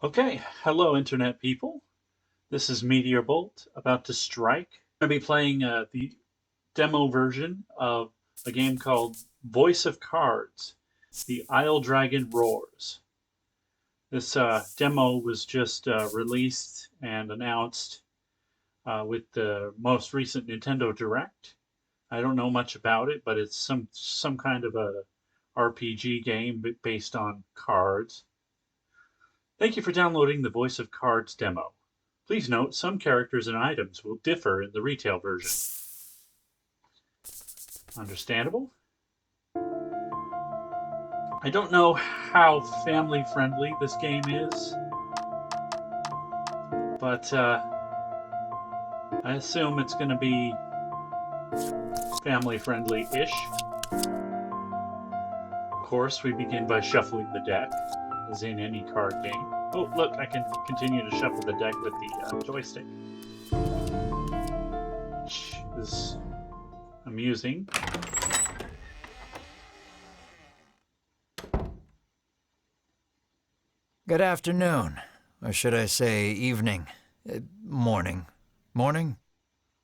Okay, hello Internet people. This is MeteorBolt about to strike. I'm going to be playing the demo version of a game called Voice of Cards, The Isle Dragon Roars. This demo was just released and announced with the most recent Nintendo Direct. I don't know much about it, but it's some kind of a RPG game based on cards. Thank you for downloading the Voice of Cards demo. Please note some characters and items will differ in the retail version. Understandable? I don't know how family friendly this game is, but I assume it's going to be family friendly-ish. Of course, we begin by shuffling the deck, as in any card game. Oh, look, I can continue to shuffle the deck with the joystick, which is amusing. Good afternoon, or should I say evening, morning. Morning?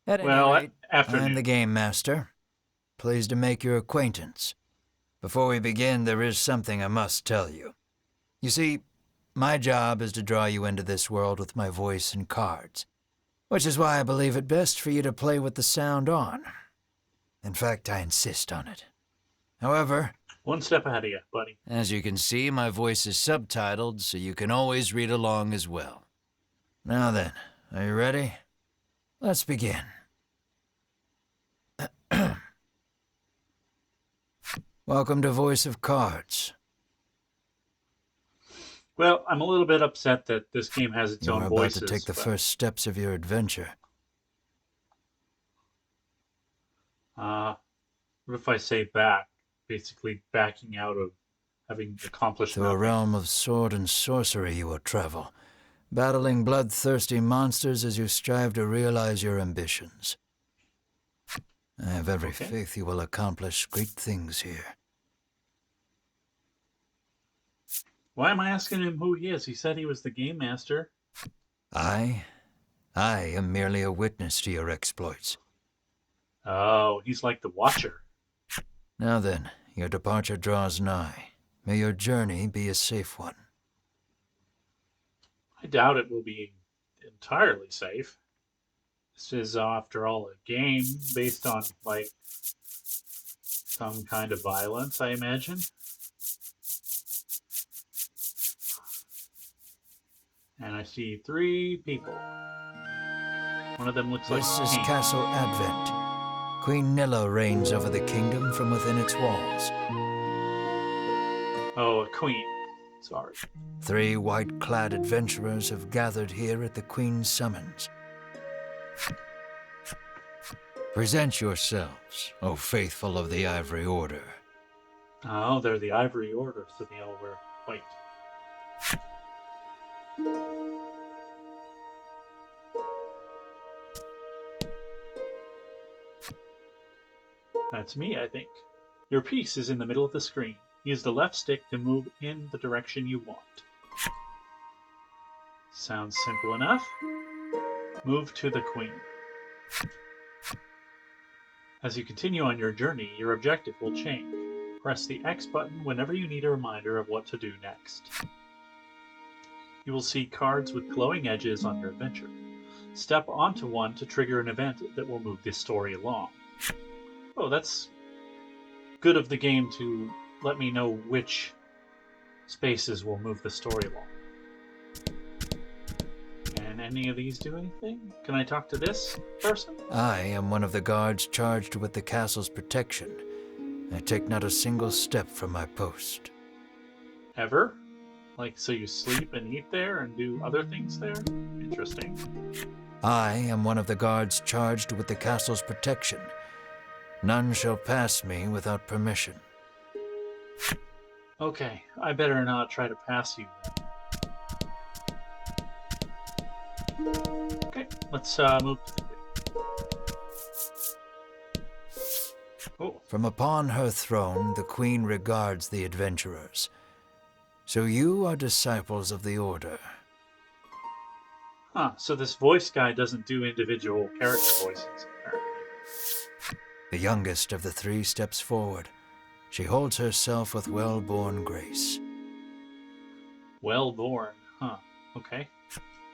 At any rate, afternoon. I'm the Game Master. Pleased to make your acquaintance. Before we begin, there is something I must tell you. You see, my job is to draw you into this world with my voice and cards, which is why I believe it best for you to play with the sound on. In fact, I insist on it. However, one step ahead of you, buddy. As you can see, my voice is subtitled, so you can always read along as well. Now then, are you ready? Let's begin. Welcome to Voice of Cards. Well, I'm a little bit upset that this game has its own voices. You're about to take the first steps of your adventure. What if I say back? Basically backing out of having accomplished Through a realm of sword and sorcery you will travel, battling bloodthirsty monsters as you strive to realize your ambitions. I have every faith you will accomplish great things here. Why am I asking him who he is? He said he was the Game Master. I am merely a witness to your exploits. Oh, he's like the Watcher. Now then, your departure draws nigh. May your journey be a safe one. I doubt it will be entirely safe. This is, after all, a game based on, like, some kind of violence, I imagine. And I see 3 people. One of them looks like This is Castle Advent. Queen Nilla reigns over the kingdom from within its walls. Oh, a queen. Sorry. 3 white-clad adventurers have gathered here at the Queen's summons. Present yourselves, O faithful of the Ivory Order. Oh, they're the Ivory Order, so they all wear white. That's me, I think. Your piece is in the middle of the screen. Use the left stick to move in the direction you want. Sounds simple enough. Move to the Queen. As you continue on your journey, your objective will change. Press the X button whenever you need a reminder of what to do next. You will see cards with glowing edges on your adventure. Step onto one to trigger an event that will move this story along. Oh, that's good of the game to let me know which spaces will move the story along. Can any of these do anything? Can I talk to this person? I am one of the guards charged with the castle's protection. I take not a single step from my post. Ever? Like, so you sleep and eat there and do other things there? Interesting. I am one of the guards charged with the castle's protection. None shall pass me without permission. Okay, I better not try to pass you. Okay, let's move to the Queen. Oh. From upon her throne, the Queen regards the adventurers. So you are disciples of the Order. Huh, so this voice guy doesn't do individual character voices, apparently. The youngest of the three steps forward. She holds herself with well-born grace. Well born, huh? Okay.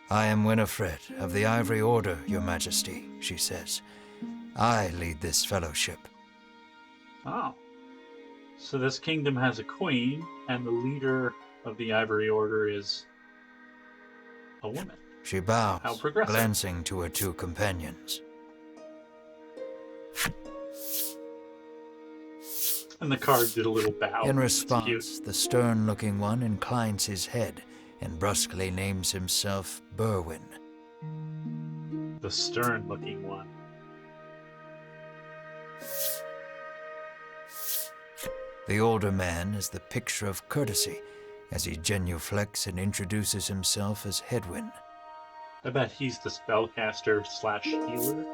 I am Winifred of the Ivory Order, Your Majesty, she says. I lead this fellowship. Oh. So this kingdom has a queen, and the leader of the Ivory Order is a woman. She How bows, progressive. glancing to her two companions. And the card did a little bow. In It's cute. response, the stern-looking one inclines his head and brusquely names himself Berwin. The stern-looking one. The older man is the picture of courtesy as he genuflects and introduces himself as Hedwyn. I bet he's the spellcaster / healer.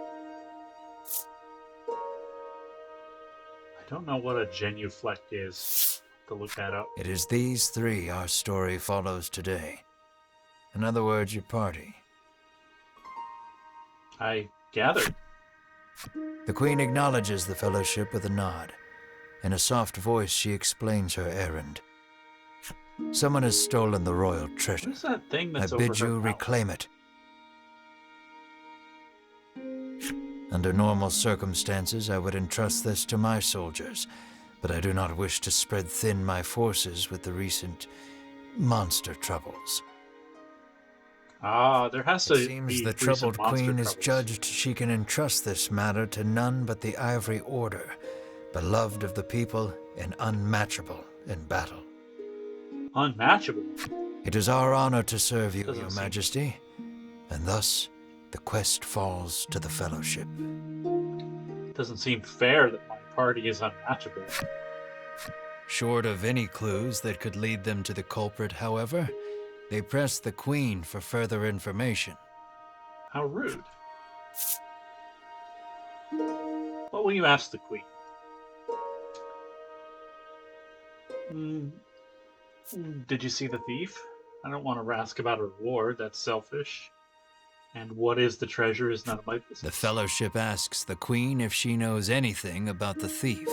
I don't know what a genuflect is. To look that up. It is these three our story follows today. In other words, your party. I gathered. The Queen acknowledges the fellowship with a nod. In a soft voice, she explains her errand. Someone has stolen the royal treasure. What is that thing I that's over bid her you mouth? reclaim it. Under normal circumstances, I would entrust this to my soldiers, but I do not wish to spread thin my forces with the recent monster troubles. Ah, there has to It seems be the recent troubled monster queen is troubles. judged she can entrust this matter to none but the Ivory Order, beloved of the people and unmatchable in battle. Unmatchable. It is our honor to serve you, Doesn't Your seem- Majesty, and thus the quest falls to the Fellowship. Doesn't seem fair that my party is unmatchable. Short of any clues that could lead them to the culprit, however, they press the Queen for further information. How rude. What will you ask the queen? Did you see the thief? I don't want to ask about a reward. That's selfish. And what is the treasure is none of my business. The Fellowship asks the Queen if she knows anything about the thief.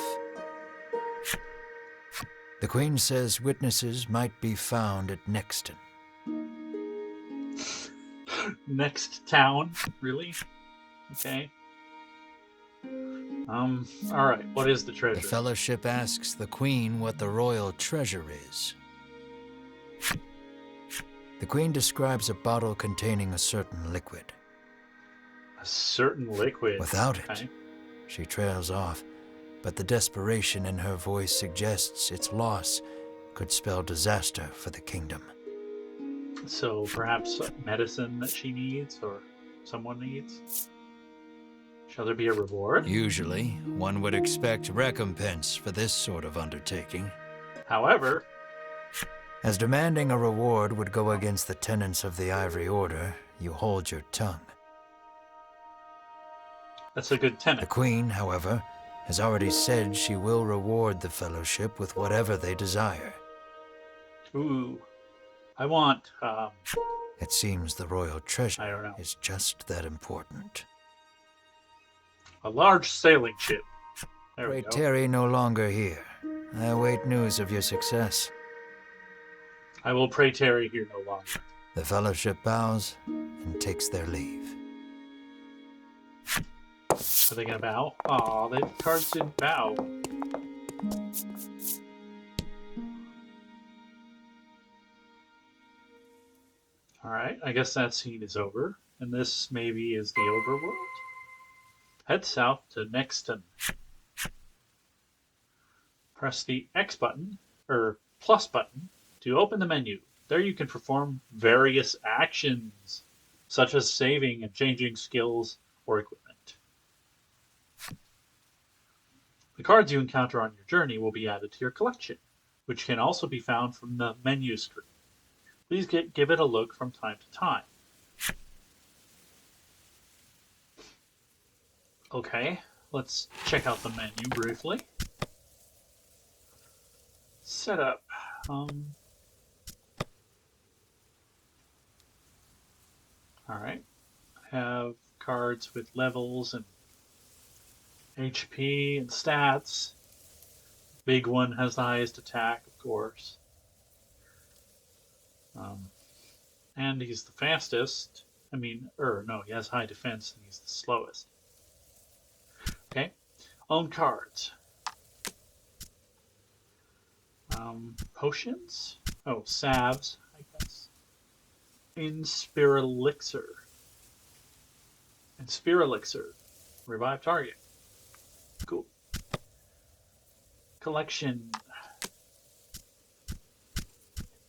The Queen says witnesses might be found at Nexton. Next town? Really? Okay. Alright, what is the The treasure? Fellowship asks the Queen what the royal treasure is. The Queen describes a bottle containing a certain liquid. A certain liquid. Without it, Okay. she trails off, but the desperation in her voice suggests its loss could spell disaster for the kingdom. So perhaps medicine that she needs or someone needs? Shall there be a reward? Usually, one would expect recompense for this sort of undertaking. However, As demanding a reward would go against the tenets of the Ivory Order, you hold your tongue. that's a good The tenet. Queen, however, has already said she will reward the Fellowship with whatever they desire. Ooh. I want, It seems the royal I treasure don't know. is just that important. A large sailing ship. There we Great go. Terry no longer here. I await news of your success. I will pray tarry here no longer. The Fellowship bows and takes their leave. Are they gonna bow? Aw, the cards didn't bow. Alright, I guess that scene is over. And this maybe is the overworld. Head south to Nexton. Press the X button, or plus button, to open the menu. There you can perform various actions, such as saving and changing skills or equipment. The cards you encounter on your journey will be added to your collection, which can also be found from the menu screen. Please give it a look from time to time. Okay, let's check out the menu briefly. Setup. Alright. I have cards with levels and HP and stats. Big one has the highest attack, of course. And he's the fastest. No, he has high defense and he's the slowest. Okay. Own cards. Potions? Oh, salves, I guess. Inspirelixir. Revive target. Cool. Collection.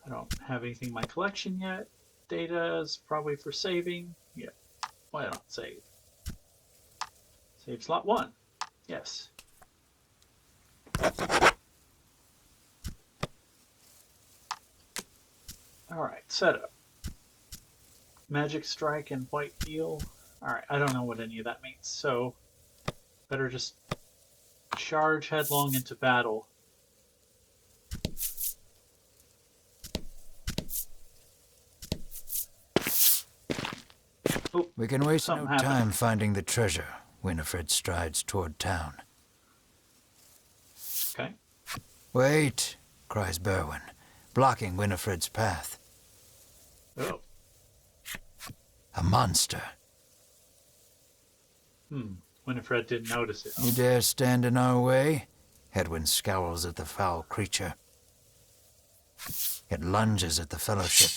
I don't have anything in my collection yet. Data is probably for saving. Yeah. Why not save? Save slot 1. Yes. Alright, setup. Magic Strike and White Heal. Alright, I don't know what any of that means, so better just charge headlong into battle. Oh, We can waste no something happened. time finding the treasure. Winifred strides toward town. Okay. Wait, cries Berwin, blocking Winifred's path. Oh. A monster. Winifred didn't notice it. You dare stand in our way? Hedwin scowls at the foul creature. It lunges at the Fellowship.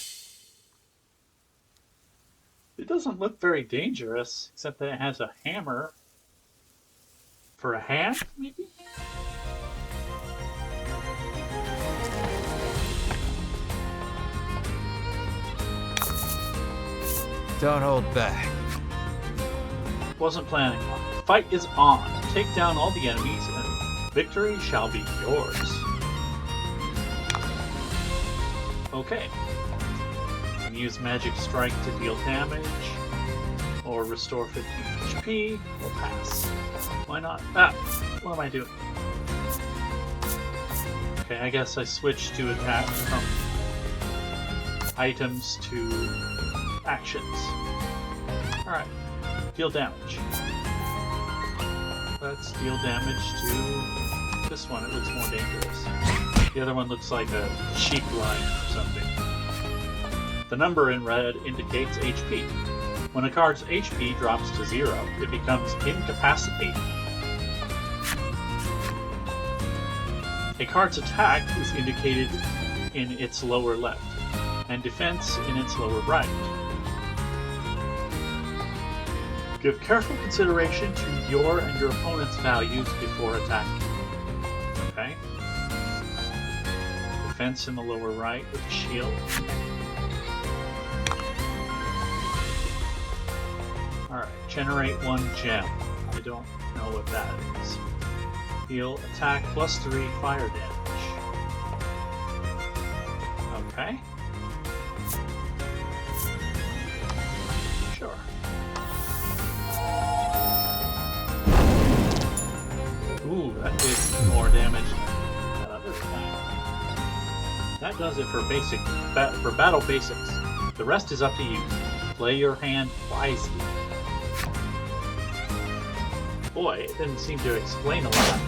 It doesn't look very dangerous, except that it has a hammer. For a hand, maybe? Don't hold back. Wasn't planning on it. Fight is on. Take down all the enemies and victory shall be yours. Okay. You can use Magic Strike to deal damage, or restore 15 HP, or pass. Why not? What am I doing? Okay, I guess I switched to attack from items to actions. Alright. Deal damage. Let's deal damage to this one. It looks more dangerous. The other one looks like a sheep line or something. The number in red indicates HP. When a card's HP drops to 0, it becomes incapacitated. A card's attack is indicated in its lower left, and defense in its lower right. Give careful consideration to your and your opponent's values before attacking. Okay. Defense in the lower right with a shield. Alright, generate 1 gem. I don't know what that is. Heal attack plus 3 fire damage. Okay. Sure. Ooh, that did more damage than that other attack. That does it for for battle basics. The rest is up to you. Play your hand wisely. Boy, it didn't seem to explain a lot.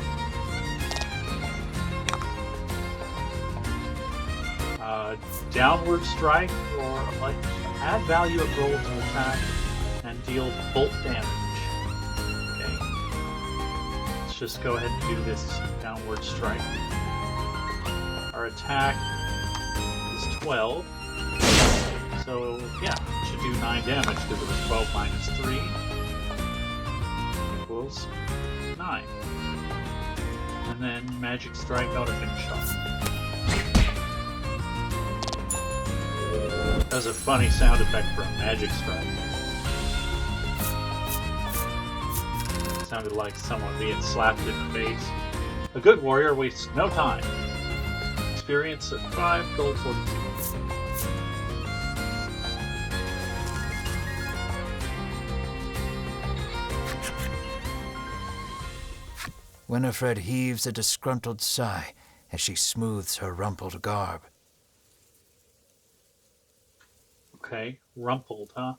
Downward strike, or like add value at roll to attack and deal bolt damage. Okay. Let's just go ahead and do this downward strike. Our attack is 12. So yeah, it should do 9 damage because it was 12 minus 3 equals 9. And then Magic Strike ought to finish off. That was a funny sound effect for a Magic Strike. It sounded like someone being slapped in the face. A good warrior wastes no time. Experience at 5, gold 42. Winifred heaves a disgruntled sigh as she smooths her rumpled garb. Okay, rumpled, huh?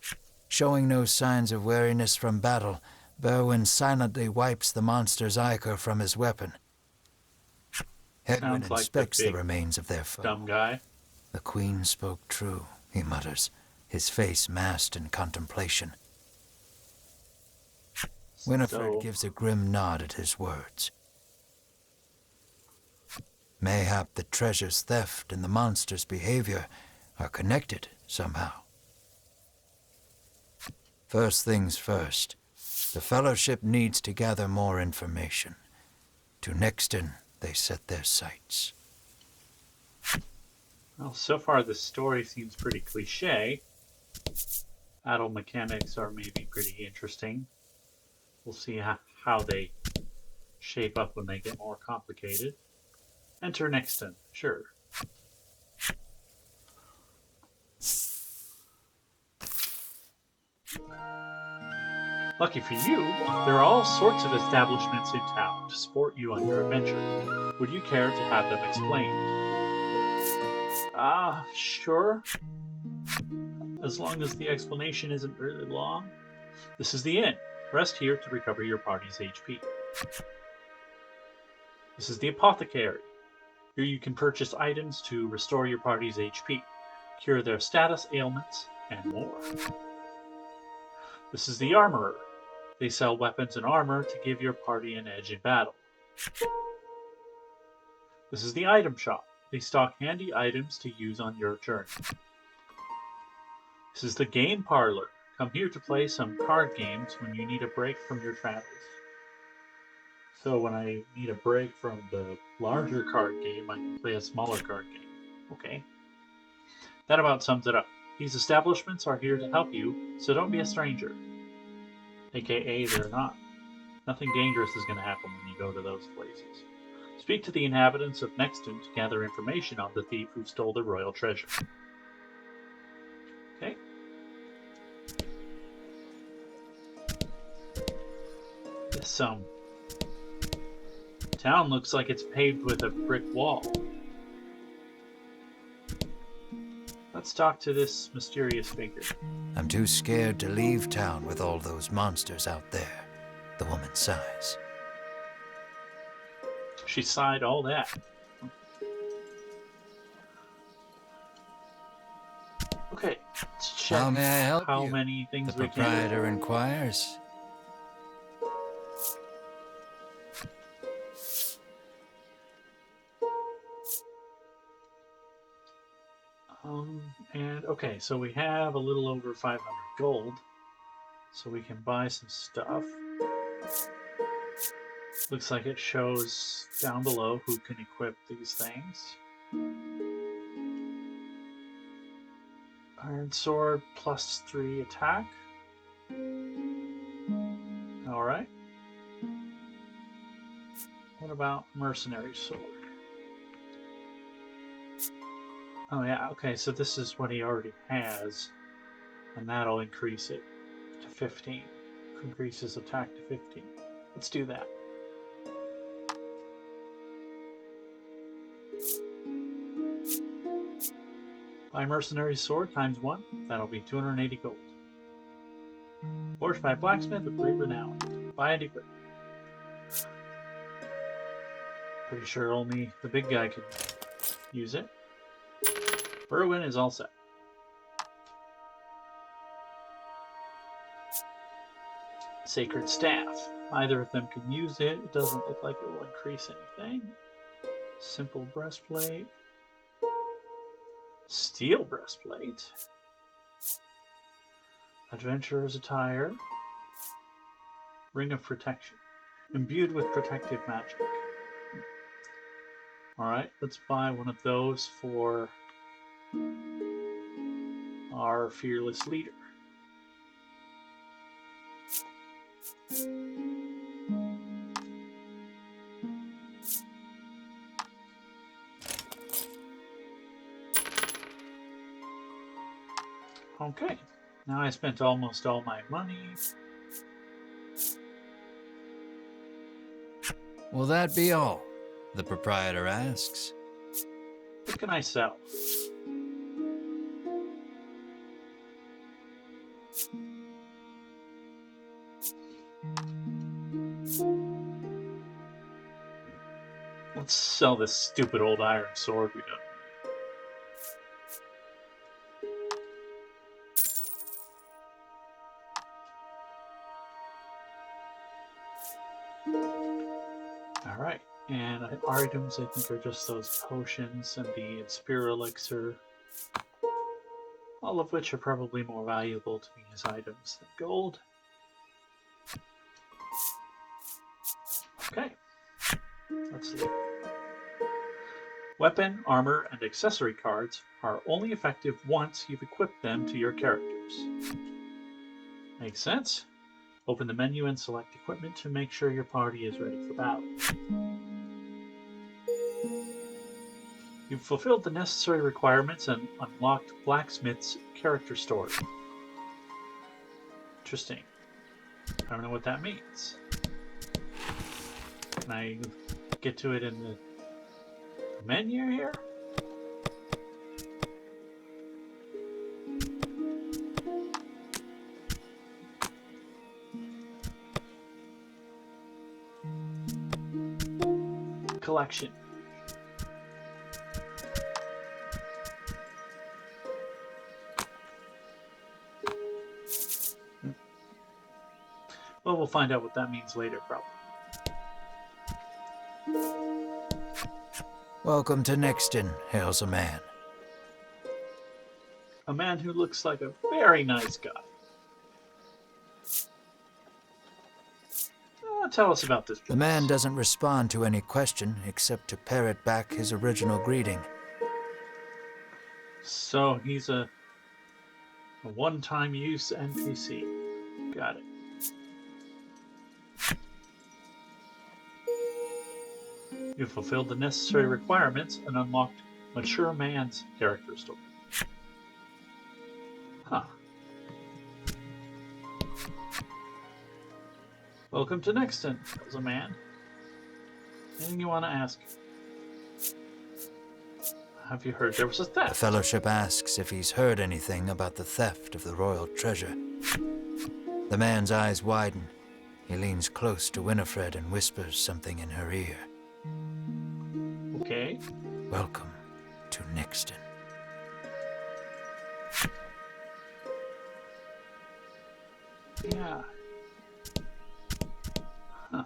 Showing no signs of weariness from battle, Berwyn silently wipes the monster's ichor from his weapon. Hedwyn Sounds like the inspects the big remains of their foe. dumb guy. The queen spoke true, he mutters, his face masked in contemplation. Winifred So, gives a grim nod at his words. Mayhap the treasure's theft and the monster's behavior are connected somehow. First things first, the Fellowship needs to gather more information. To Nexton, they set their sights. well, so far the story seems pretty cliche. Battle mechanics are maybe pretty interesting. We'll see how they shape up when they get more complicated. Enter Nexton, sure. Lucky for you, there are all sorts of establishments in town to support you on your adventure. Would you care to have them explained? Sure. As long as the explanation isn't really long. This is the inn. Rest here to recover your party's HP. This is the apothecary. Here you can purchase items to restore your party's HP, cure their status ailments, and more. This is the armorer. They sell weapons and armor to give your party an edge in battle. This is the item shop. They stock handy items to use on your journey. This is the game parlor. Come here to play some card games when you need a break from your travels. So when I need a break from the larger card game, I can play a smaller card game. Okay. That about sums it up. These establishments are here to help you, so don't be a stranger. AKA, they're not. Nothing dangerous is going to happen when you go to those places. Speak to the inhabitants of Nexton to gather information on the thief who stole the royal treasure. Okay. This town looks like it's paved with a brick wall. Let's talk to this mysterious figure. I'm too scared to leave town with all those monsters out there, the woman sighs. She sighed all that. Okay, let's check How may I help how you? many things The we can. proprietor inquires. And okay, so we have a little over 500 gold, so we can buy some stuff. Looks like it shows down below who can equip these things. Iron sword plus 3 attack. Alright. What about mercenary sword? Oh yeah, okay, so this is what he already has, and that'll increase it to 15. Increases attack to 15. Let's do that. Buy mercenary sword times 1, that'll be 280 gold. Forged by blacksmith with great renown. Buy and equip. Pretty sure only the big guy could use it. Berwyn is all set. Sacred staff. Either of them can use it. It doesn't look like it will increase anything. Simple breastplate. Steel breastplate. Adventurer's attire. Ring of protection. Imbued with protective magic. Alright, let's buy one of those for our fearless leader. Okay, now I spent almost all my money. Will that be all? The proprietor asks. What can I sell? Let's sell this stupid old iron sword we don't. Alright, and our items I think are just those potions and the Inspire Elixir, all of which are probably more valuable to me as items than gold. Okay, let's leave. Weapon, armor, and accessory cards are only effective once you've equipped them to your characters. Makes sense? Open the menu and select equipment to make sure your party is ready for battle. You've fulfilled the necessary requirements and unlocked Blacksmith's character story. Interesting. I don't know what that means. Can I get to it in the menu here? Collection. Well, we'll find out what that means later, probably. Welcome to Nexton, hails a man. A man who looks like a very nice guy. Tell us about this place. The man doesn't respond to any question except to parrot back his original greeting. So he's a one-time use NPC. Got it. You've fulfilled the necessary requirements and unlocked Mature Man's character story. Huh. Welcome to Nexton, as a man. Anything you want to ask? Have you heard there was a theft? The Fellowship asks if he's heard anything about the theft of the royal treasure. The man's eyes widen. He leans close to Winifred and whispers something in her ear. Okay. Welcome to Nexton. Yeah. Huh.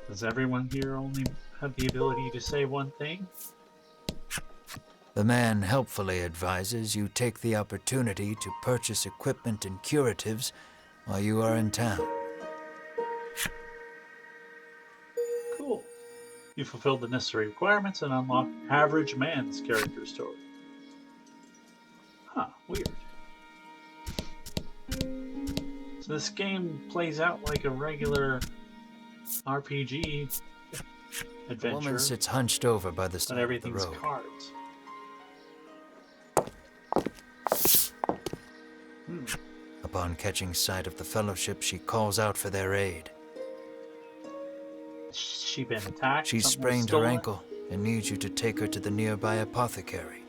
Does everyone here only have the ability to say one thing? The man helpfully advises you take the opportunity to purchase equipment and curatives while you are in town. Cool. You fulfilled the necessary requirements and unlocked Average Man's character story. Huh, weird. So this game plays out like a regular RPG The adventure, woman sits hunched over by the but side of the everything's road. cards. Upon catching sight of the Fellowship, she calls out for their aid. She been attacked? She's Something was sprained her stolen? ankle and needs you to take her to the nearby apothecary.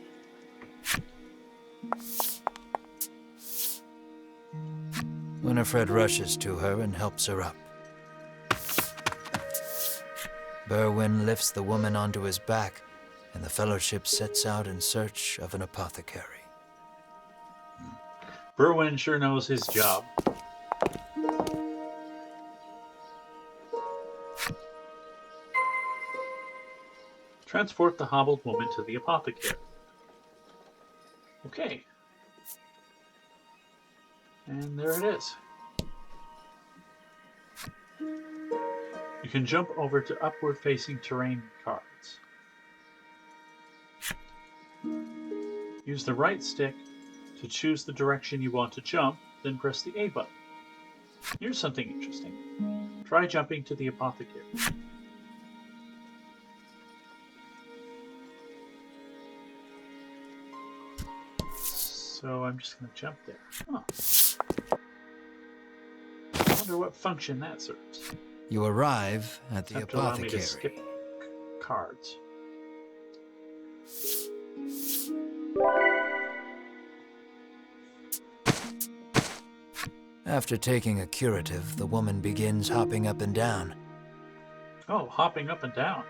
Winifred rushes to her and helps her up. Berwin lifts the woman onto his back, and the Fellowship sets out in search of an apothecary. Berwin sure knows his job. Transport the hobbled woman to the apothecary. Okay. And there it is. You can jump over to upward-facing terrain cards. Use the right stick to choose the direction you want to jump, then press the A button. Here's something interesting. Try jumping to the apothecary. So I'm just going to jump there. Huh. I wonder what function that serves. You arrive at the Except to allow me to apothecary. skip cards. After taking a curative, the woman begins hopping up and down. Oh, hopping up and down.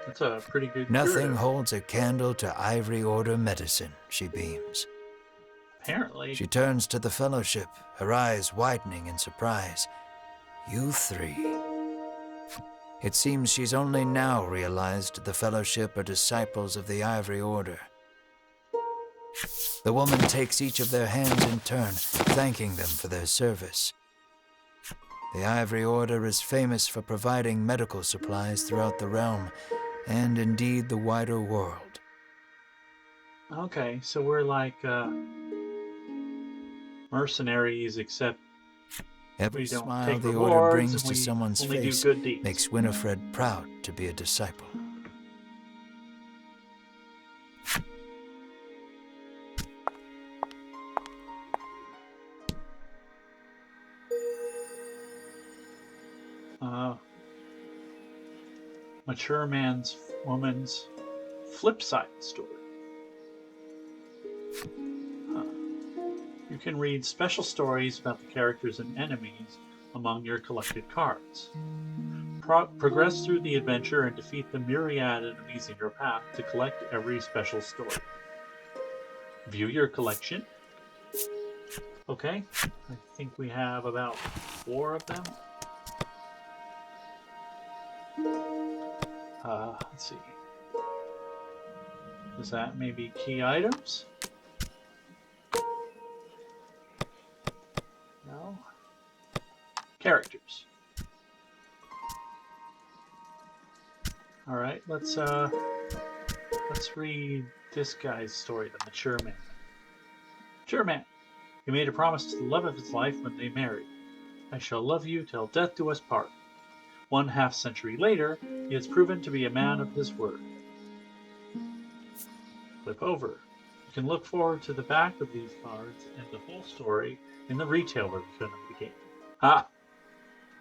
That's a pretty good Nothing curative. holds a candle to Ivory Order medicine, she beams. Apparently. She turns to the Fellowship, her eyes widening in surprise. You three. It seems she's only now realized the Fellowship are disciples of the Ivory Order. The woman takes each of their hands in turn, thanking them for their service. The Ivory Order is famous for providing medical supplies throughout the realm, and indeed the wider world. Okay, so we're like mercenaries, except Every we don't smile take the Order rewards brings and to we someone's only do face good deeds. makes Winifred proud to be a disciple. Mature man's woman's flip side story. You can read special stories about the characters and enemies among your collected cards. Progress through the adventure and defeat the myriad enemies in your path to collect every special story. View your collection. Okay, I think we have about 4 of them. Let's see. Is that maybe key items? No. Characters. All right, let's read this guy's story, the mature man. Mature man. He made a promise to the love of his life when they married. I shall love you till death do us part. 1/2 century later, he has proven to be a man of his word. Flip over. You can look forward to the back of these cards and the whole story in the retail version of the game. Ah!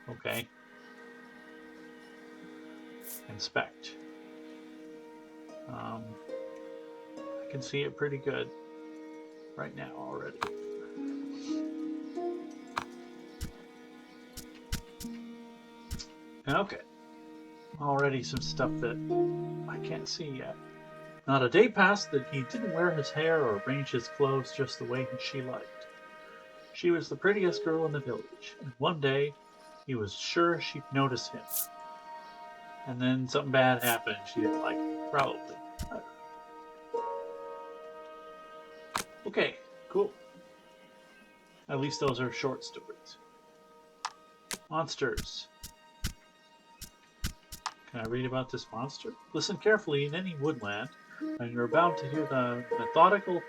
Okay. Inspect. I can see it pretty good right now already. Okay. Already some stuff that I can't see yet. Not a day passed that he didn't wear his hair or arrange his clothes just the way she liked. She was the prettiest girl in the village, and one day he was sure she'd notice him. And then something bad happened. She didn't like him, probably. Okay, cool. At least those are short stories. Monsters. Can I read about this monster? Listen carefully in any woodland, and you're about to hear the methodical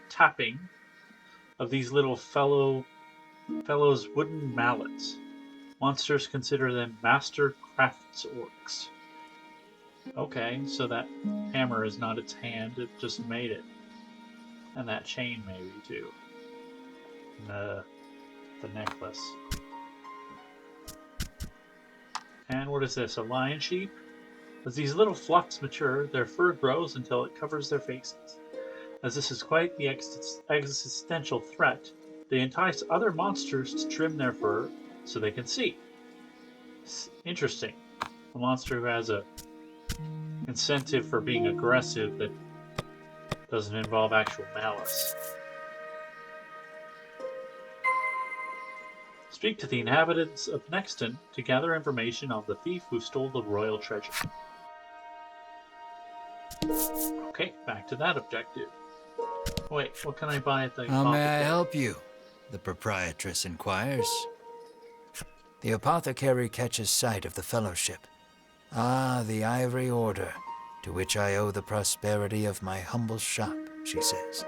tapping of these little fellows' wooden mallets. Monsters consider them master crafts orcs. Okay, so that hammer is not its hand, it just made it. And that chain maybe too. And the necklace. And what is this, a lion sheep? As these little flocks mature, their fur grows until it covers their faces. As this is quite the existential threat, they entice other monsters to trim their fur so they can see. It's interesting. A monster who has a incentive for being aggressive that doesn't involve actual malice. Speak to the inhabitants of Nexton to gather information on the thief who stole the royal treasure. Okay, back to that objective. Wait, what can I buy at the How may I apothecary? help you? The proprietress inquires. The apothecary catches sight of the Fellowship. Ah, the Ivory Order, to which I owe the prosperity of my humble shop, she says.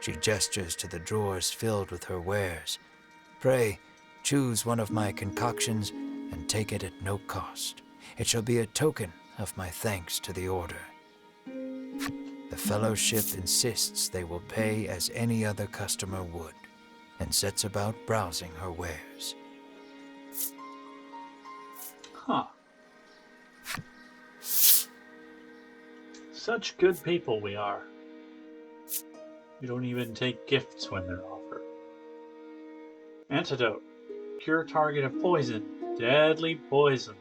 She gestures to the drawers filled with her wares. Pray, choose one of my concoctions and take it at no cost. It shall be a token of my thanks to the Order. The Fellowship insists they will pay as any other customer would, and sets about browsing her wares. Huh. Such good people we are. We don't even take gifts when they're offered. Antidote. Cure target of poison. Deadly poison.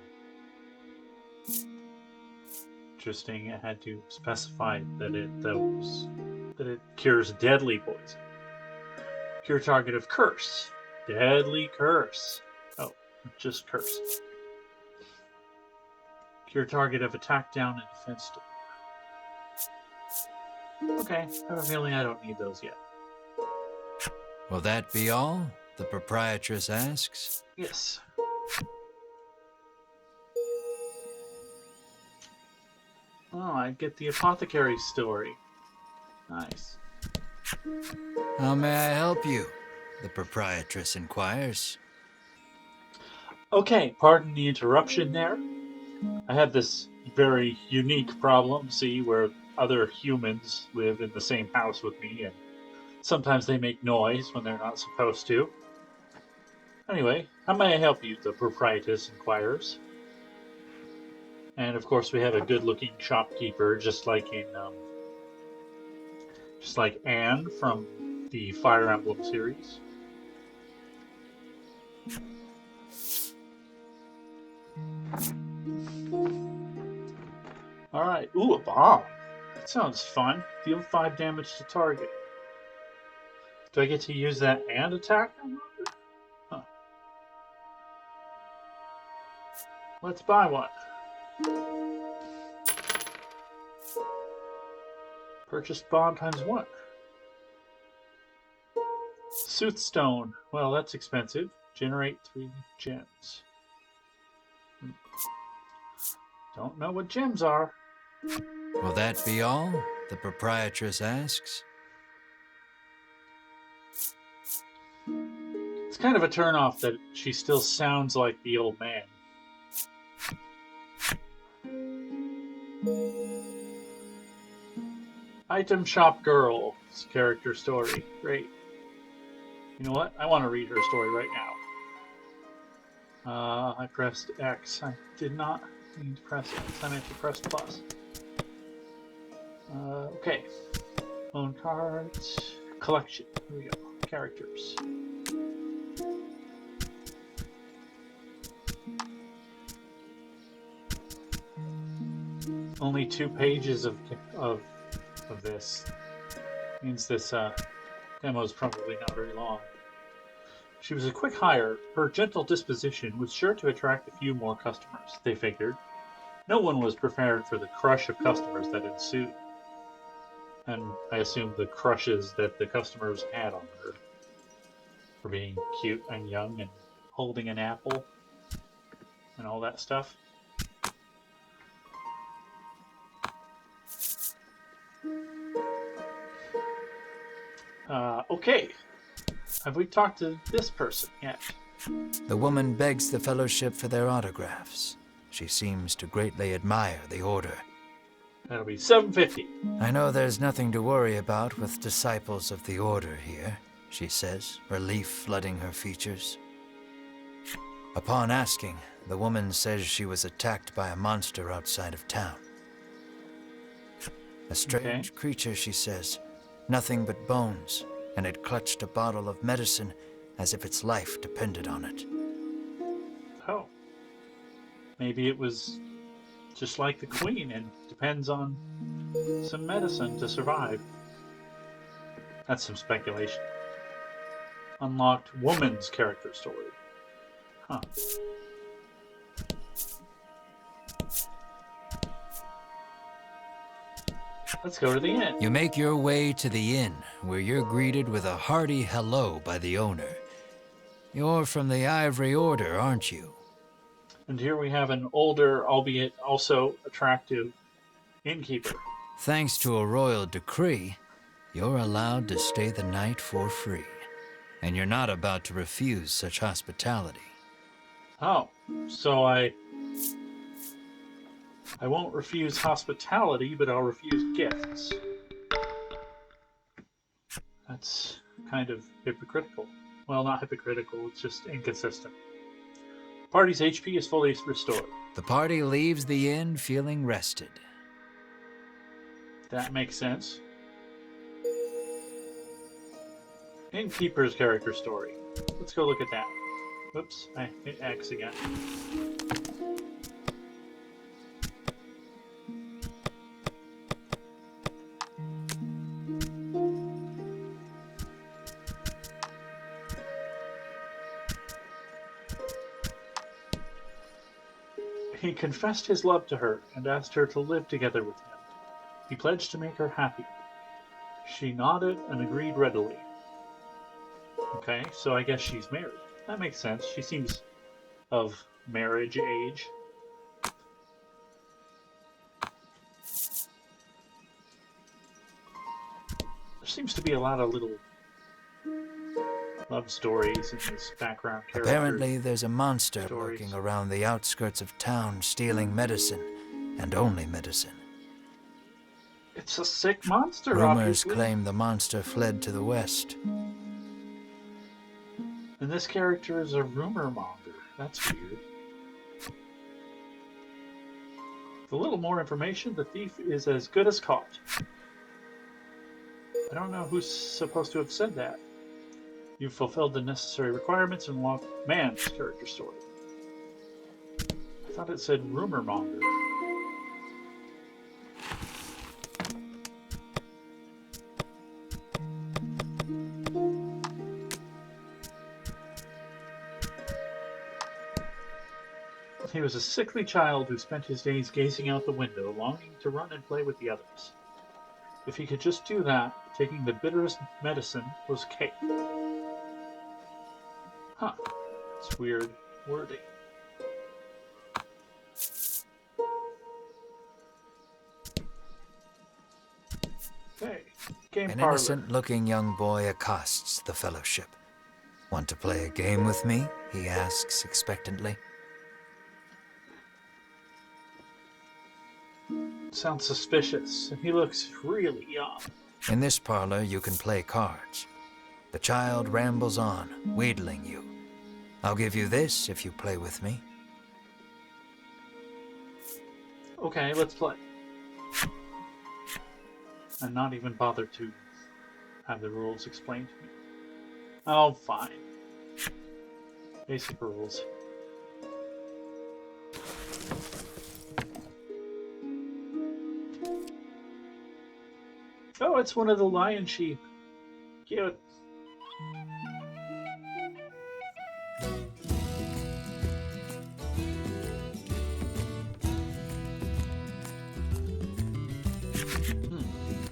Interesting, it had to specify that it cures deadly poison. Cure target of curse. Deadly curse. Oh, just curse. Cure target of attack down and defense down. Okay, I have a feeling I don't need those yet. Will that be all? The proprietress asks. Yes. Oh, I get the apothecary story. Nice. How may I help you? The proprietress inquires. Okay, pardon the interruption there. I have this very unique problem, see, where other humans live in the same house with me, and sometimes they make noise when they're not supposed to. Anyway, how may I help you? The proprietress inquires. And of course, we have a good-looking shopkeeper, just like Anne from the Fire Emblem series. All right. Ooh, a bomb. That sounds fun. Deal 5 damage to target. Do I get to use that and attack? Huh. Let's buy one. Purchase bomb ×1. Soothstone. Well, that's expensive. Generate 3 gems. Don't know what gems are. Will that be all? The proprietress asks. It's kind of a turnoff that she still sounds like the old man. Item shop girl's character story. Great. You know what? I want to read her story right now. I pressed X. I did not need to press X. I meant to press plus. Okay. Own cards. Collection. Here we go. Characters. Only 2 pages of this. Means this demo is probably not very long. She was a quick hire. Her gentle disposition was sure to attract a few more customers, they figured. No one was prepared for the crush of customers that ensued. And I assume the crushes that the customers had on her for being cute and young and holding an apple and all that stuff. Okay. Have we talked to this person yet? The woman begs the fellowship for their autographs. She seems to greatly admire the order. That'll be $7.50. I know there's nothing to worry about with disciples of the order here, she says, relief flooding her features. Upon asking, the woman says she was attacked by a monster outside of town. A strange creature, she says, nothing but bones, and it clutched a bottle of medicine as if its life depended on it. Oh. Maybe it was just like the Queen and depends on some medicine to survive. That's some speculation. Unlocked woman's character story. Huh. Let's go to the inn. You make your way to the inn, where you're greeted with a hearty hello by the owner. You're from the Ivory Order, aren't you? And here we have an older, albeit also attractive, innkeeper. Thanks to a royal decree, you're allowed to stay the night for free, and you're not about to refuse such hospitality. Oh, so I won't refuse hospitality, but I'll refuse gifts. That's kind of hypocritical. Well, not hypocritical, it's just inconsistent. Party's HP is fully restored. The party leaves the inn feeling rested. That makes sense. Innkeeper's character story. Let's go look at that. Whoops, I hit X again. He confessed his love to her and asked her to live together with him. He pledged to make her happy. She nodded and agreed readily. Okay, so I guess she's married. That makes sense. She seems of marriage age. There seems to be a lot of little love stories in this background character. Apparently, there's a monster stories. lurking around the outskirts of town stealing medicine, and only medicine. It's a sick monster, Rumors obviously. claim the monster fled to the west. And this character is a rumor monger. That's weird. With a little more information, the thief is as good as caught. I don't know who's supposed to have said that. You've fulfilled the necessary requirements and unlocked man's character story. I thought it said rumor monger. He was a sickly child who spent his days gazing out the window, longing to run and play with the others. If he could just do that, taking the bitterest medicine was cake. Huh. It's weird wording. Okay. Game An parlor. innocent-looking young boy accosts the fellowship. Want to play a game with me? He asks expectantly. Sounds suspicious. He looks really young. In this parlor, you can play cards. The child rambles on, wheedling you. I'll give you this if you play with me. Okay, let's play. And not even bother to have the rules explained to me. Oh, fine. Basic rules. Oh, it's one of the lion sheep. Cute.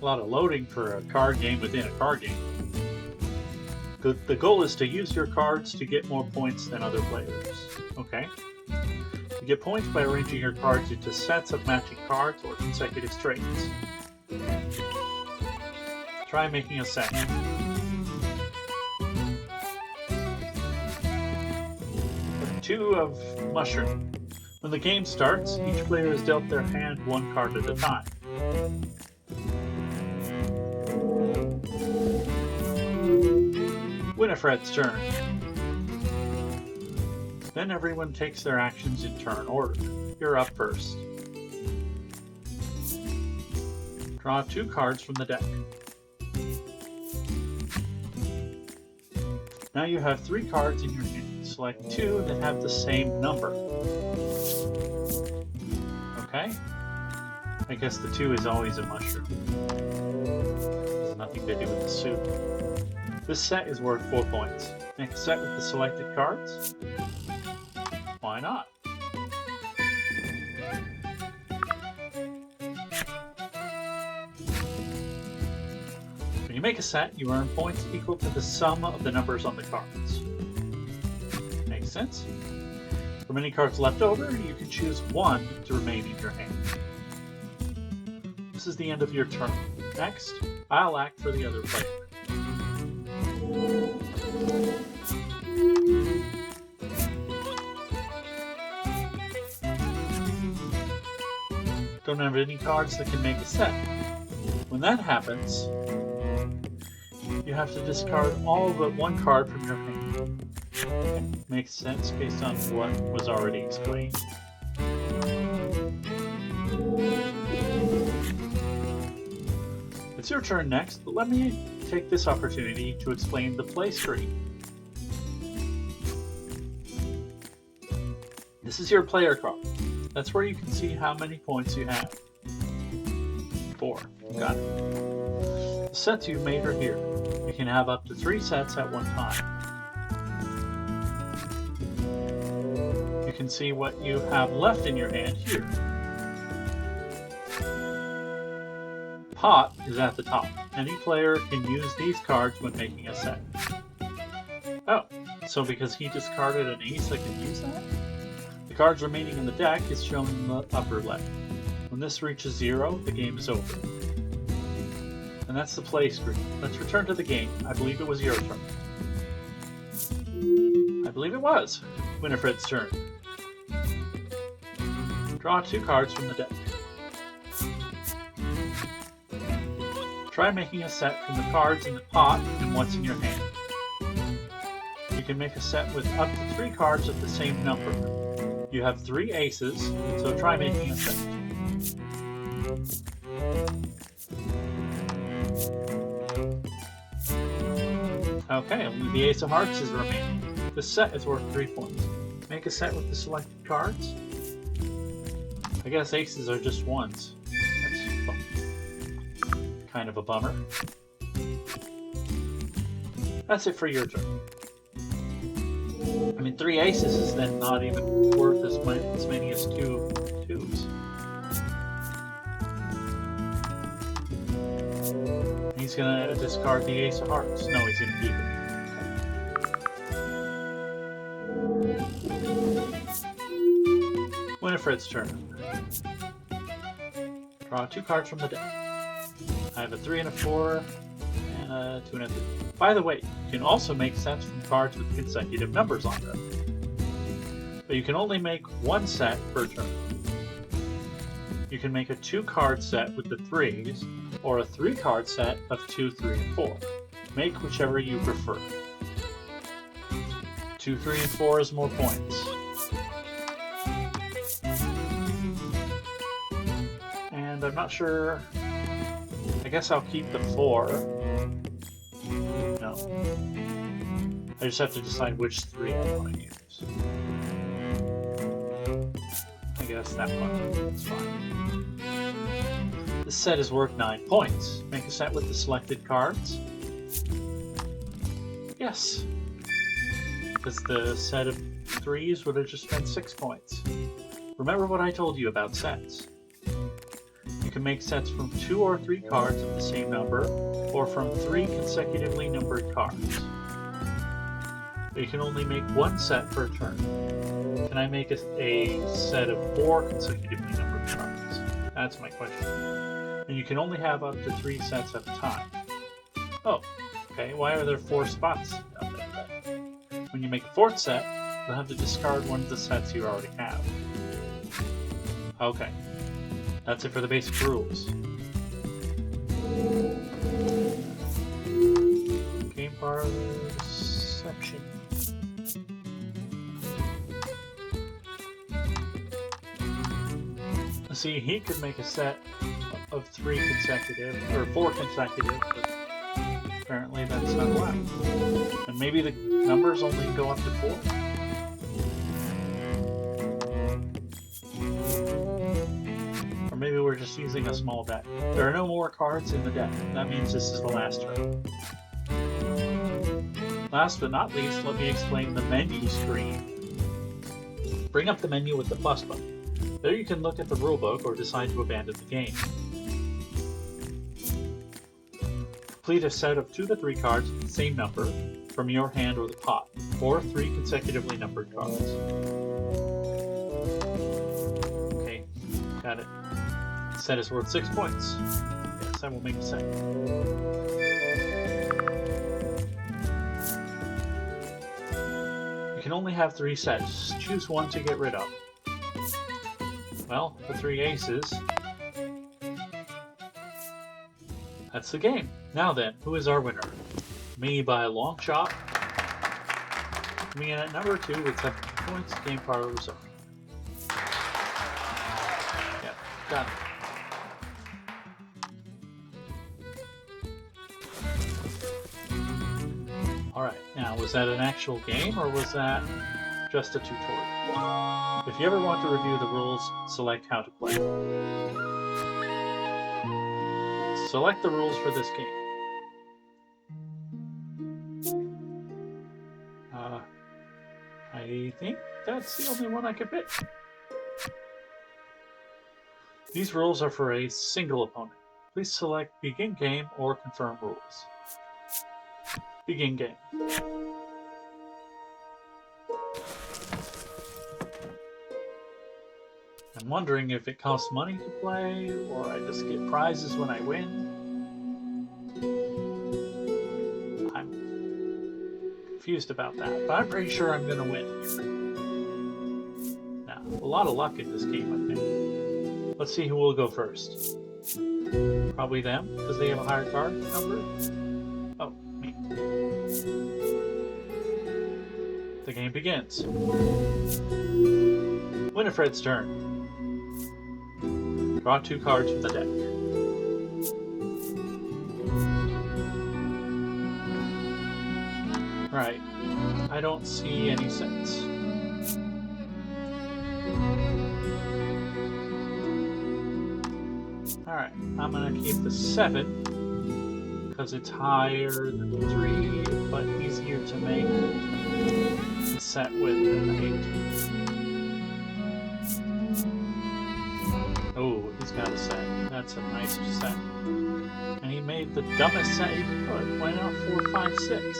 A lot of loading for a card game within a card game. The goal is to use your cards to get more points than other players. Okay. You get points by arranging your cards into sets of matching cards or consecutive straights. Try making a set. Two of mushroom. When the game starts, each player is dealt their hand one card at a time. Winifred's turn. Then everyone takes their actions in turn order. You're up first. Draw 2 cards from the deck. Now you have 3 cards in your hand. Select 2 that have the same number. Okay? I guess the 2 is always a mushroom. Has nothing to do with the soup. This set is worth 4 points. Make a set with the selected cards? Why not? When you make a set, you earn points equal to the sum of the numbers on the cards. Makes sense? From any cards left over, you can choose 1 to remain in your hand. This is the end of your turn. Next, I'll act for the other player. Don't have any cards that can make a set. When that happens, you have to discard all but 1 card from your hand. Makes sense based on what was already explained. It's your turn next, but let me take this opportunity to explain the play screen. This is your player card. That's where you can see how many points you have. 4. Got it. The sets you've made are here. You can have up to 3 sets at one time. You can see what you have left in your hand here. Pot is at the top. Any player can use these cards when making a set. Oh, so because he discarded an ace, I can use that? The cards remaining in the deck is shown in the upper left. When this reaches 0, the game is over. And that's the play screen. Let's return to the game. I believe it was your turn. I believe it was Winifred's turn. Draw 2 cards from the deck. Try making a set from the cards in the pot and what's in your hand. You can make a set with up to 3 cards of the same number. You have 3 aces, so try making a set. Okay, only the ace of hearts is remaining. This set is worth 3 points. Make a set with the selected cards. I guess aces are just ones. That's fun. Kind of a bummer. That's it for your turn. I mean, 3 aces is then not even worth as many as 2 twos. He's gonna discard the ace of hearts. No, he's gonna keep it. Winifred's turn. Draw 2 cards from the deck. I have a 3 and a 4, and a 2 and a 3. By the way, you can also make sets from cards with consecutive numbers on them. But you can only make 1 set per turn. You can make a 2-card set with the 3s, or a 3-card set of 2, 3, and 4. Make whichever you prefer. 2, 3, and 4 is more points. And I'm not sure. I guess I'll keep the 4. No. I just have to decide which 3 I want to use. I guess that one is fine. This set is worth 9 points. Make a set with the selected cards. Yes. Because the set of 3s would have just been 6 points. Remember what I told you about sets. You can make sets from 2 or 3 cards of the same number, or from 3 consecutively numbered cards. But you can only make 1 set per turn. Can I make a set of 4 consecutively numbered cards? That's my question. And you can only have up to 3 sets at a time. Oh, okay, why are there 4 spots down there then? When you make a 4th set, you'll have to discard one of the sets you already have. Okay. That's it for the basic rules. Game bar section. See, he could make a set of 3 consecutive, or 4 consecutive, but apparently that's not allowed. And maybe the numbers only go up to 4? Maybe we're just using a small deck. There are no more cards in the deck. That means this is the last turn. Last but not least, let me explain the menu screen. Bring up the menu with the plus button. There you can look at the rulebook or decide to abandon the game. Complete a set of 2 to 3 cards with the same number from your hand or the pot, or 3 consecutively numbered cards. Okay, got it. The set is worth 6 points. Yes, I will make a set. You can only have 3 sets. Choose one to get rid of. Well, the 3 aces. That's the game. Now then, who is our winner? Me by a long shot. Me in at number 2 with 7 points. Game power reserve. Yeah, got it. was that an actual game or was that just a tutorial? If you ever want to review the rules, select how to play. Select the rules for this game. I think that's the only one I can pick. These rules are for a single opponent. Please select Begin Game or Confirm Rules. Begin Game. I'm wondering if it costs money to play, or I just get prizes when I win. I'm confused about that, but I'm pretty sure I'm going to win here. Now, a lot of luck in this game, I think. Let's see who will go first. Probably them, because they have a higher card number. Oh, me. The game begins. Winifred's turn. Draw 2 cards from the deck. Right. I don't see any sense. Alright, I'm gonna keep the 7 because it's higher than the 3, but easier to make a set with than the 8. Oh, he's got a set. That's a nice set. And he made the dumbest set he could. Why not 4, 5, 6?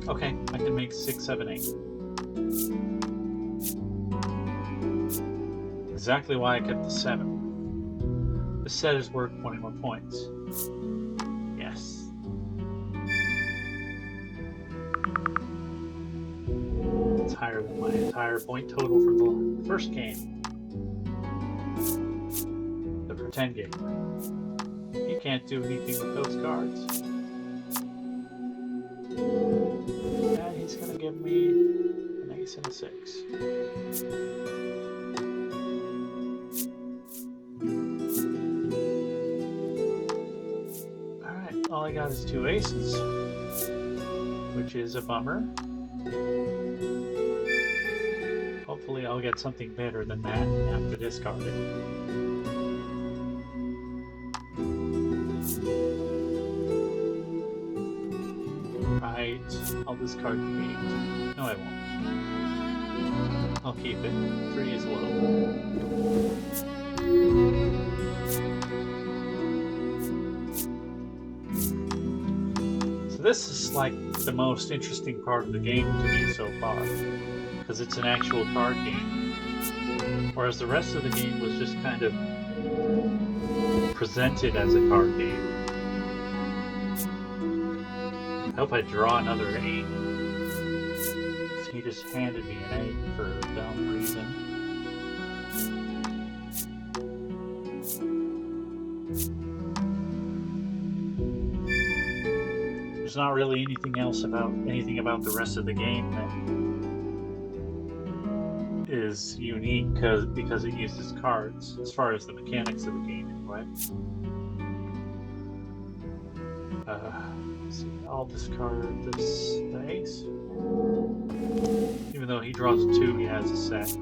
Okay, I can make 6, 7, 8. Exactly why I kept the 7. The set is worth 20 more points. Yes. It's higher than my entire point total from the first game. The pretend game. He can't do anything with those cards. And he's going to give me an ace and a 6. Alright, all I got is 2 aces, which is a bummer. Hopefully I'll get something better than that after discarding. Right, I'll discard the 8. No, I won't. I'll keep it. 3 is low. So this is like the most interesting part of the game to me so far, because it's an actual card game, whereas the rest of the game was just kind of presented as a card game. I hope I draw another 8. He just handed me an 8 for a dumb reason. There's not really anything about the rest of the game that is unique because it uses cards, as far as the mechanics of the game anyway. Let's see, I'll discard the ace. Even though he draws a 2, he has a set.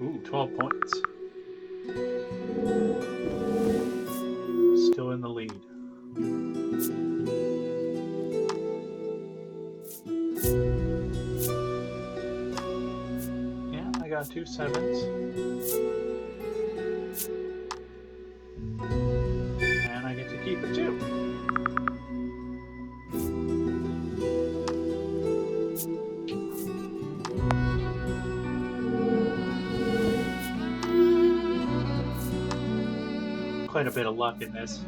Ooh, 12 points. Still in the lead. Yeah, I got 2 7s. And I get to keep it too. Quite a bit of luck in this.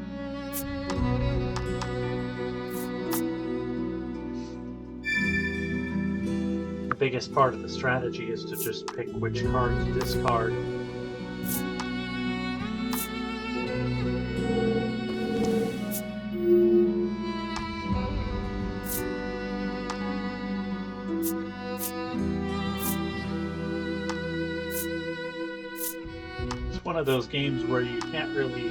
The biggest part of the strategy is to just pick which card to discard. one of those games where you can't really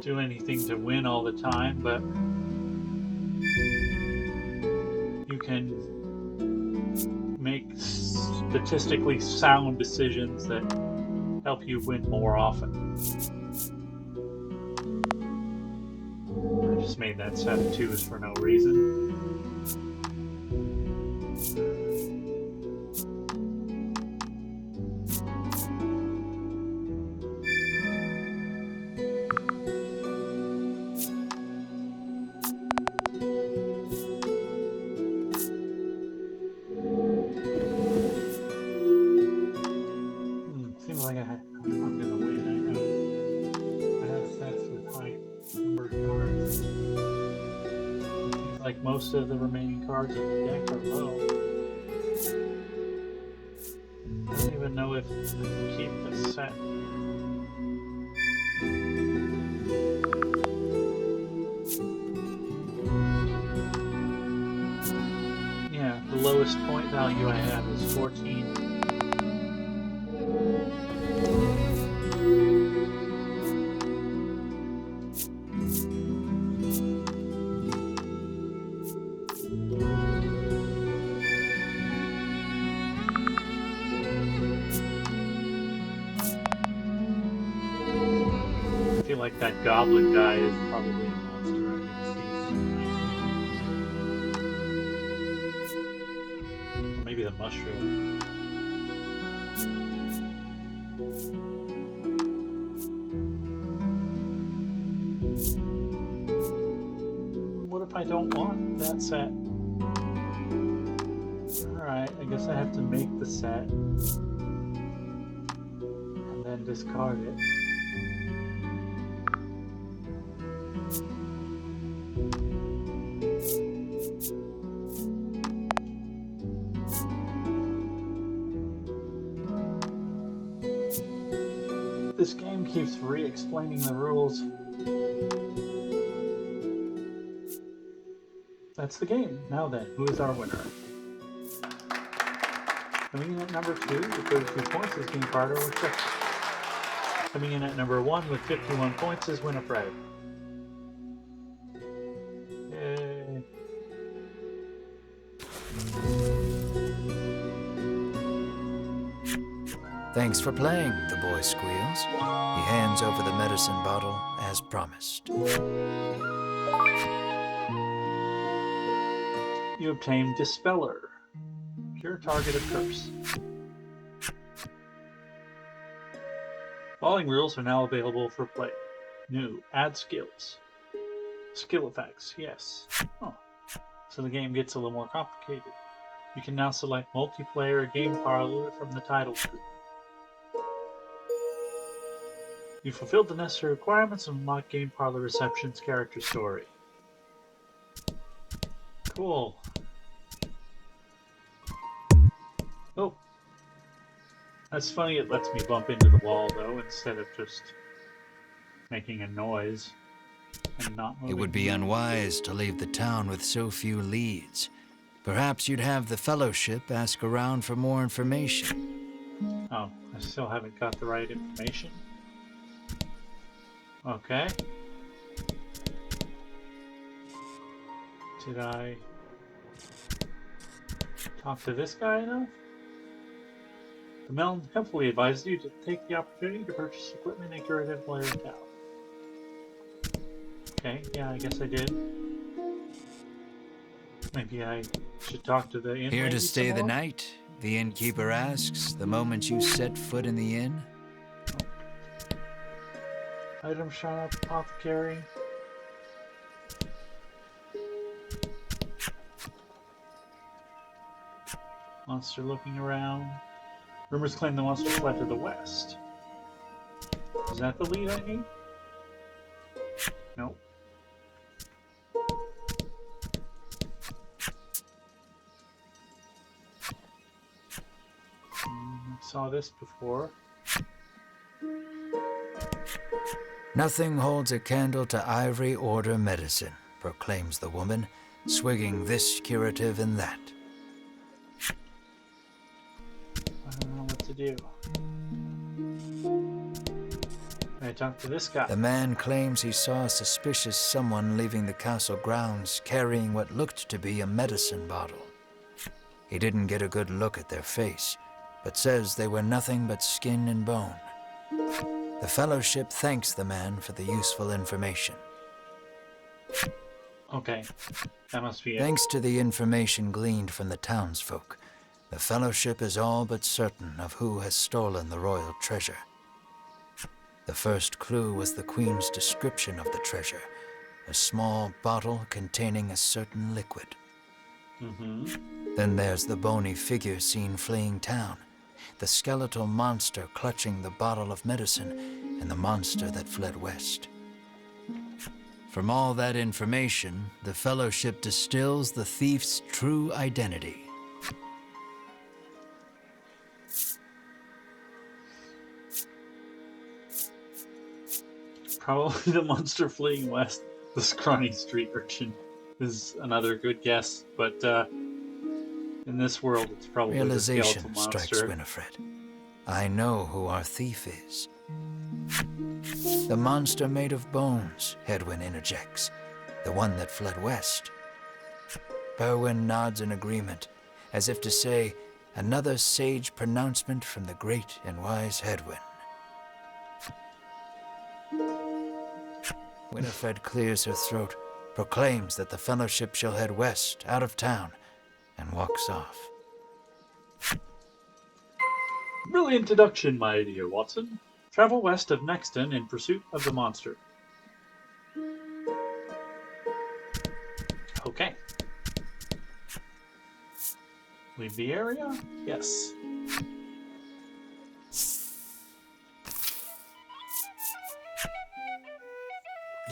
do anything to win all the time, but you can make statistically sound decisions that help you win more often. I just made that set of twos for no reason. Seems like I'm gonna win. I have sets with high number of cards. Seems like most of the remaining cards in the deck are low. I don't even know if I can keep this set. Yeah, the lowest point value I have is 14. I feel like that goblin guy is probably a monster I'm gonna see. Or maybe the mushroom. What if I don't want that set? Alright, I guess I have to make the set and then discard it. This game keeps re-explaining the rules. That's the game. Now then, who is our winner? Coming in at number 2 with 32 points is Game Carter with 6. Coming in at number 1 with 51 points is Winifred. Yay. Thanks for playing, the boy squeals. He hands over the medicine bottle as promised. You obtain Dispeller. Cure targeted curse. Following rules are now available for play. New. Add skills. Skill effects. Yes. Oh. So the game gets a little more complicated. You can now select multiplayer game parlor from the title screen. You fulfilled the necessary requirements and unlock Game Parlor Reception's character story. Cool. Oh. That's funny, it lets me bump into the wall, though, instead of just making a noise and not moving. It would be unwise to leave the town with so few leads. Perhaps you'd have the Fellowship ask around for more information. Oh, I still haven't got the right information. Okay. Did I talk to this guy enough? The Melon helpfully advised you to take the opportunity to purchase equipment and curative layer town. Okay, yeah, I guess I did. Maybe I should talk to the inn. Here to stay the night? The innkeeper asks the moment you set foot in the inn. Item shop, apothecary. Monster looking around. Rumors claim the monster fled to the west. Is that the lead I need? Nope. Saw this before. Nothing holds a candle to ivory order medicine, proclaims the woman, swigging this curative and that. I don't know what to do. I talk to this guy. The man claims he saw a suspicious someone leaving the castle grounds carrying what looked to be a medicine bottle. He didn't get a good look at their face, but says they were nothing but skin and bone. The Fellowship thanks the man for the useful information. Okay, that must be it. Thanks to the information gleaned from the townsfolk, the Fellowship is all but certain of who has stolen the royal treasure. The first clue was the Queen's description of the treasure, a small bottle containing a certain liquid. Then there's the bony figure seen fleeing town, the skeletal monster clutching the bottle of medicine, and the monster that fled west. From all that information, the Fellowship distills the thief's true identity. Probably the monster fleeing west. The scrawny street urchin is another good guess, but in this world, it's probably the skeletal Realization monster. strikes Winifred. I know who our thief is. The monster made of bones, Hedwyn interjects. The one that fled west. Berwin nods in agreement, as if to say, another sage pronouncement from the great and wise Hedwyn. Winifred clears her throat, proclaims that the Fellowship shall head west, out of town, and walks off. Brilliant deduction, my dear Watson. Travel west of Nexton in pursuit of the monster. Okay. Leave the area? Yes.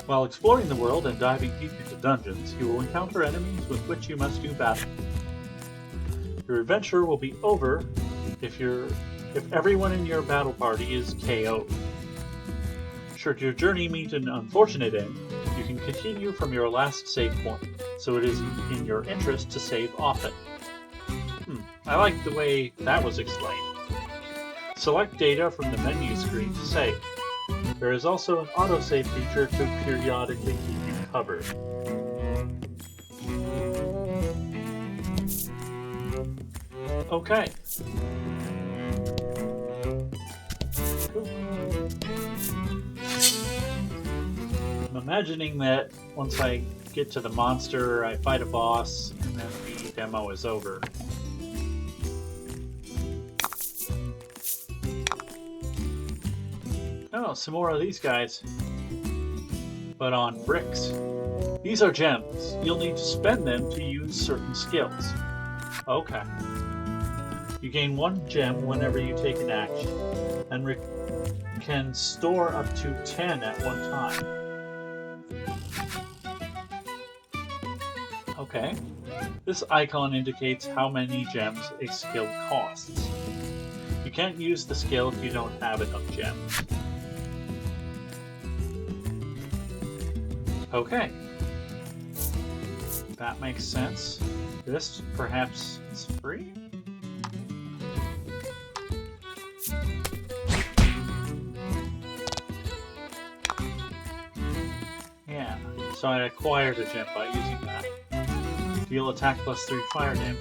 While exploring the world and diving deep into dungeons, you will encounter enemies with which you must do battle. Your adventure will be over if everyone in your battle party is KO'd. Should your journey meet an unfortunate end, you can continue from your last save point, so it is in your interest to save often. I like the way that was explained. Select data from the menu screen to save. There is also an autosave feature to periodically keep you covered. Okay. Cool. I'm imagining that once I get to the monster, I fight a boss, and then the demo is over. Oh, some more of these guys. But on bricks. These are gems. You'll need to spend them to use certain skills. Okay. You gain 1 gem whenever you take an action, and can store up to 10 at one time. Okay. This icon indicates how many gems a skill costs. You can't use the skill if you don't have enough gems. Okay. That makes sense. This, perhaps, is free? Yeah, so I acquired a gem by using that. Deal attack plus 3 fire damage.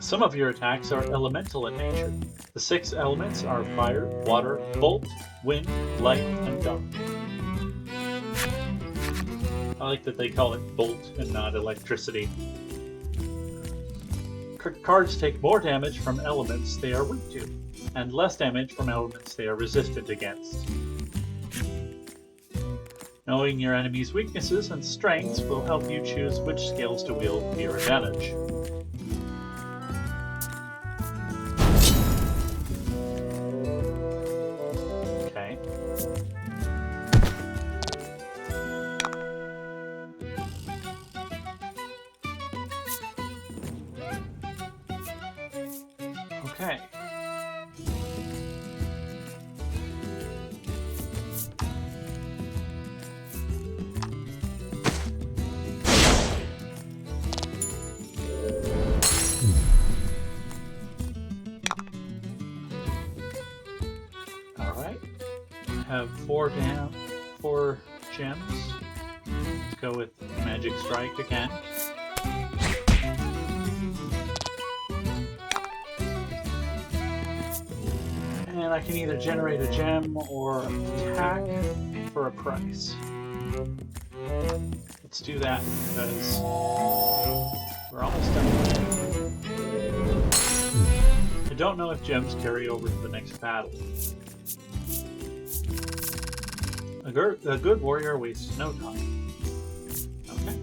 Some of your attacks are elemental in nature. The 6 elements are fire, water, bolt, wind, light, and dark. I like that they call it bolt and not electricity. Cards take more damage from elements they are weak to, and less damage from elements they are resistant against. Knowing your enemy's weaknesses and strengths will help you choose which skills to wield to your advantage. Okay. Okay. have four gems. Let's go with Magic Strike again. And I can either generate a gem or attack for a price. Let's do that because we're almost done. I don't know if gems carry over to the next battle. A good warrior wastes no time. Okay.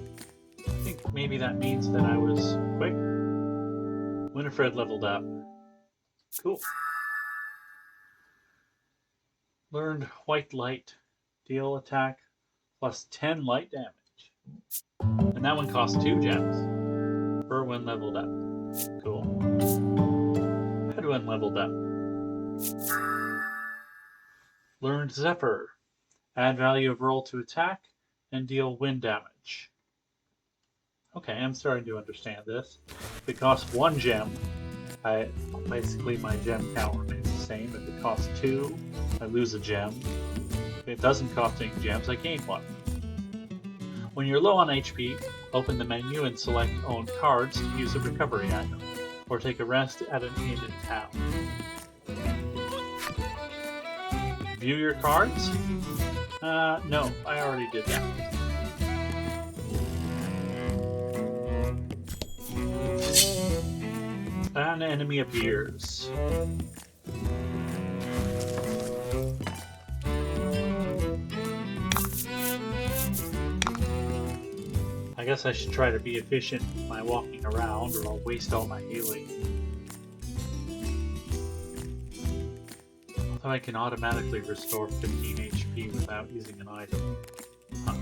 I think maybe that means that I was quick. Winifred leveled up. Cool. Learned White Light. Deal attack plus 10 light damage. And that one costs 2 gems. Berwyn leveled up. Cool. Edwin leveled up. Learned Zephyr. Add value of roll to attack and deal wind damage. Okay, I'm starting to understand this. If it costs 1 gem, basically my gem count remains the same. If it costs 2, I lose a gem. If it doesn't cost any gems, I gain 1. When you're low on HP, open the menu and select Own Cards to use a recovery item, or take a rest at an inn in town. View your cards? No, I already did that. An enemy appears. I guess I should try to be efficient with my walking around or I'll waste all my healing. Although I can automatically restore 15 HP without using an item. Huh.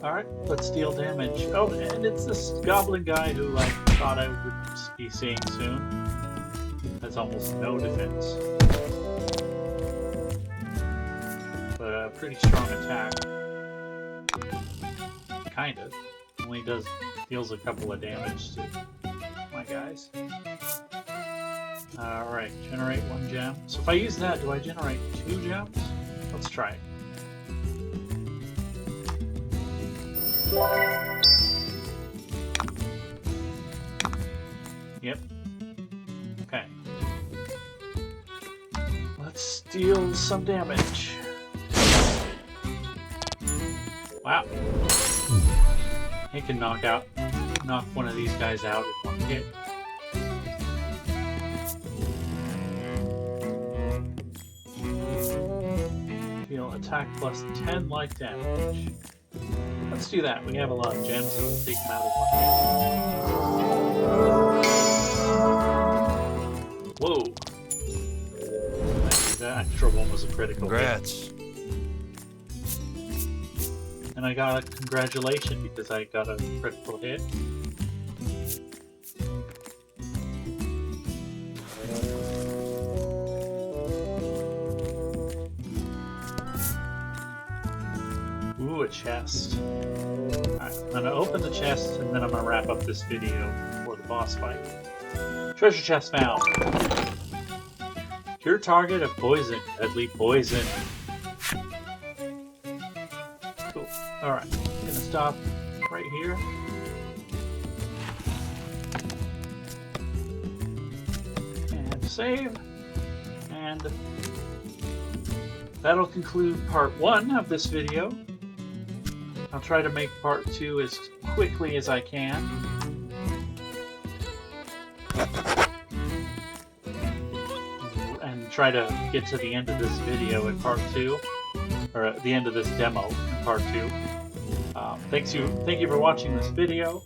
Alright, let's deal damage. Oh, and it's this goblin guy who I thought I would be seeing soon. Has almost no defense. But a pretty strong attack. Kind of. Only deals a couple of damage to my guys. Alright, generate 1 gem. So if I use that, do I generate 2 gems? Let's try it. Yep. Okay. Let's deal some damage. Wow. He can knock one of these guys out in 1 hit. Deal attack plus 10 light damage. Let's do that. We have a lot of gems, so we'll take them out in 1 hit. Whoa! That extra one was a critical Congrats. hit. And I got a congratulation because I got a critical hit. Ooh, a chest. Alright, I'm gonna open the chest and then I'm gonna wrap up this video for the boss fight. Treasure chest found. Cure target of poison. Deadly poison. Cool. Alright, I'm gonna stop right here. And save. And that'll conclude part 1 of this video. I'll try to make part 2 as quickly as I can. And try to get to the end of this video in part 2. Or at the end of this demo in part 2. Thank you for watching this video.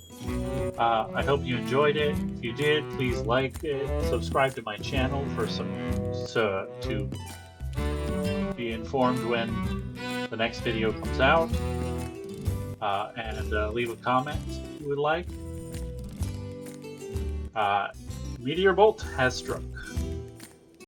I hope you enjoyed it. If you did, please like it, subscribe to my channel to be informed when the next video comes out, and leave a comment if you would like. MeteorBolt has struck.